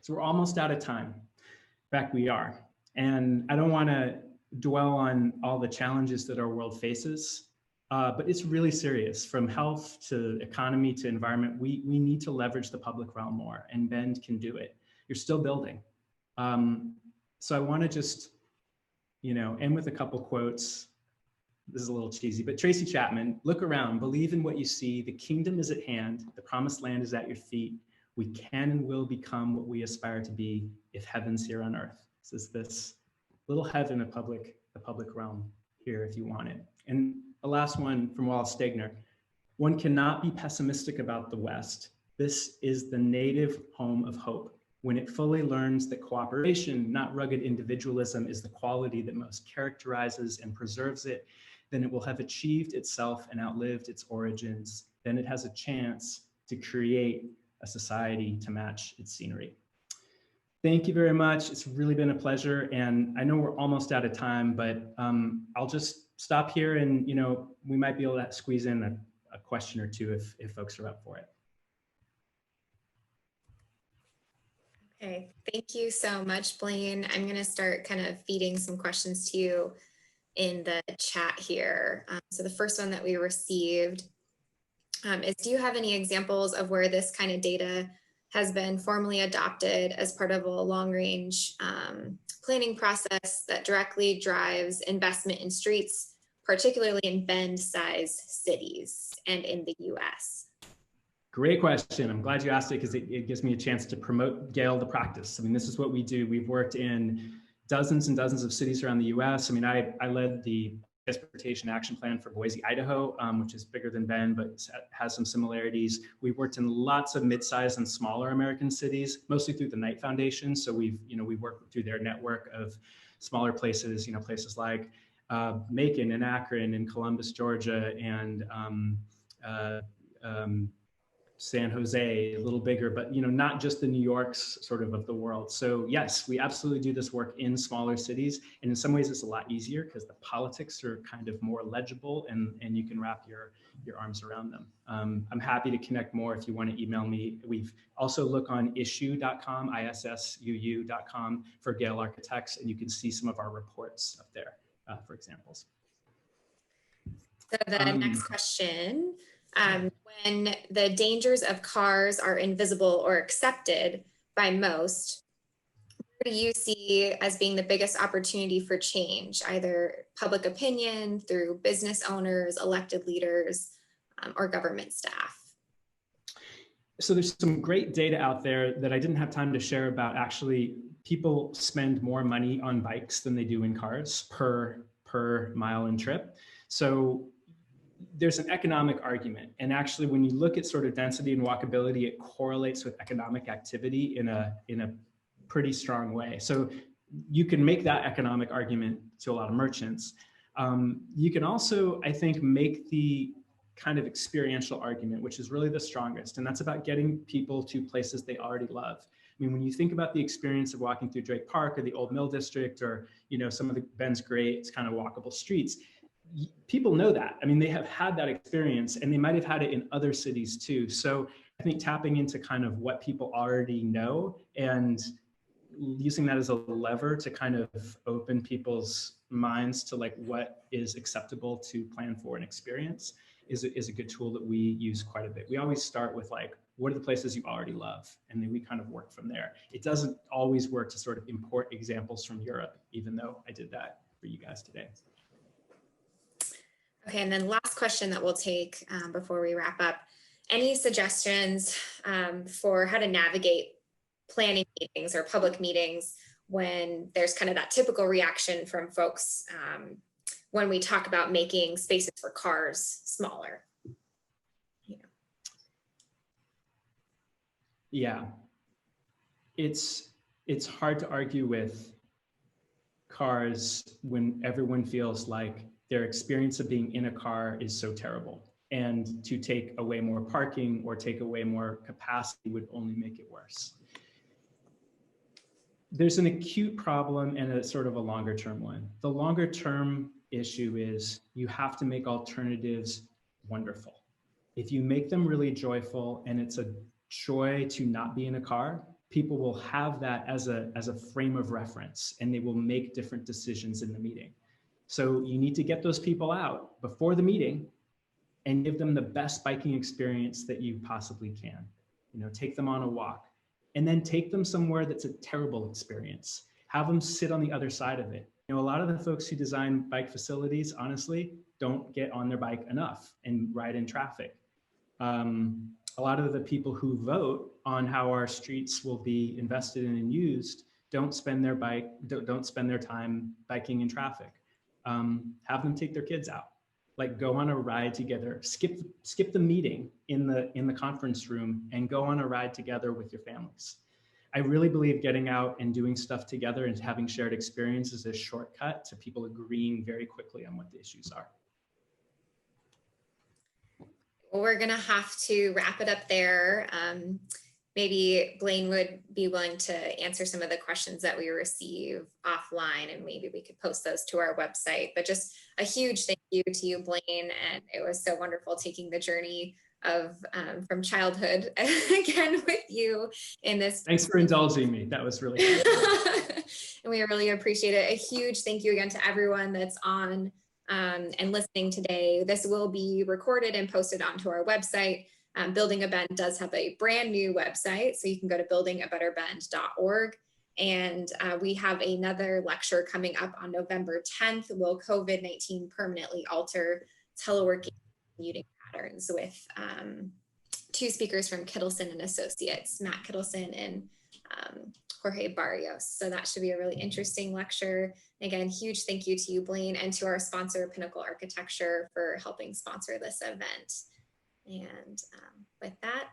So we're almost out of time. In fact, we are. And I don't want to dwell on all the challenges that our world faces. But it's really serious. From health to economy to environment, we need to leverage the public realm more, and Bend can do it. You're still building. So I want to just, end with a couple quotes. This is a little cheesy, but Tracy Chapman, look around, believe in what you see. The kingdom is at hand. The promised land is at your feet. We can and will become what we aspire to be if heaven's here on earth. This is this little heaven of the public realm here if you want it. And the last one from Wallace Stegner, one cannot be pessimistic about the West. This is the native home of hope. When it fully learns that cooperation, not rugged individualism, is the quality that most characterizes and preserves it, then it will have achieved itself and outlived its origins. Then it has a chance to create a society to match its scenery. Thank you very much. It's really been a pleasure. And I know we're almost out of time, but I'll just stop here and, we might be able to squeeze in a question or two if folks are up for it. Okay, thank you so much, Blaine. I'm going to start kind of feeding some questions to you in the chat here. So the first one that we received is, do you have any examples of where this kind of data has been formally adopted as part of a long-range planning process that directly drives investment in streets, particularly in bend-size cities and in the US? Great question. I'm glad you asked it because it gives me a chance to promote Gale the practice. I mean, this is what we do. We've worked in dozens and dozens of cities around the US. I mean, I led the Transportation Action Plan for Boise, Idaho, which is bigger than Bend, but has some similarities. We've worked in lots of mid-sized and smaller American cities, mostly through the Knight Foundation. So we work through their network of smaller places, places like Macon and Akron and Columbus, Georgia, and San Jose, a little bigger, but not just the New Yorks of the world. So yes, we absolutely do this work in smaller cities. And in some ways it's a lot easier because the politics are kind of more legible and you can wrap your arms around them. I'm happy to connect more if you want to email me. We've also look on issuu.com, issuu.com for Gale Architects, and you can see some of our reports up there for examples. So the next question, when the dangers of cars are invisible or accepted by most, where do you see as being the biggest opportunity for change, either public opinion, through business owners, elected leaders, or government staff? So there's some great data out there that I didn't have time to share about. Actually, people spend more money on bikes than they do in cars per mile and trip. So there's an economic argument. And actually, when you look at density and walkability, it correlates with economic activity in a pretty strong way. So you can make that economic argument to a lot of merchants. You can also, I think, make the kind of experiential argument, which is really the strongest. And that's about getting people to places they already love. I mean, when you think about the experience of walking through Drake Park or the Old Mill District, or some of the Bend's great kind of walkable streets, people know that. I mean, they have had that experience and they might have had it in other cities too. So I think tapping into kind of what people already know and using that as a lever to kind of open people's minds to what is acceptable to plan for an experience is a good tool that we use quite a bit. We always start with what are the places you already love? And then we kind of work from there. It doesn't always work to import examples from Europe, even though I did that for you guys today. Okay, and then last question that we'll take before we wrap up. Any suggestions for how to navigate planning meetings or public meetings when there's kind of that typical reaction from folks when we talk about making spaces for cars smaller? Yeah, it's hard to argue with cars when everyone feels like their experience of being in a car is so terrible. And to take away more parking or take away more capacity would only make it worse. There's an acute problem and a longer term one. The longer term issue is you have to make alternatives wonderful. If you make them really joyful and it's a joy to not be in a car, people will have that as a frame of reference and they will make different decisions in the meeting. So you need to get those people out before the meeting and give them the best biking experience that you possibly can. Take them on a walk and then take them somewhere that's a terrible experience. Have them sit on the other side of it. A lot of the folks who design bike facilities, honestly, don't get on their bike enough and ride in traffic. A lot of the people who vote on how our streets will be invested in and used don't spend their time biking in traffic. Have them take their kids out, go on a ride together, skip the meeting in the conference room and go on a ride together with your families. I really believe getting out and doing stuff together and having shared experience is a shortcut to people agreeing very quickly on what the issues are. Well, we're going to have to wrap it up there. Maybe Blaine would be willing to answer some of the questions that we receive offline, and maybe we could post those to our website. But just a huge thank you to you, Blaine. And it was so wonderful taking the journey from childhood again with you in this. Thanks for indulging me. That was really fun. And we really appreciate it. A huge thank you again to everyone that's on and listening today. This will be recorded and posted onto our website. Building a Bend does have a brand new website, so you can go to buildingabetterbend.org. And we have another lecture coming up on November 10th. Will COVID-19 permanently alter teleworking commuting patterns, with two speakers from Kittleson and Associates, Matt Kittleson and Jorge Barrios. So that should be a really interesting lecture. Again, huge thank you to you, Blaine, and to our sponsor, Pinnacle Architecture, for helping sponsor this event. And with that,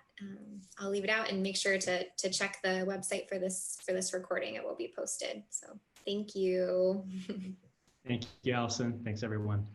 I'll leave it out and make sure to check the website for this recording. It will be posted. So thank you. Thank you, Allison. Thanks, everyone.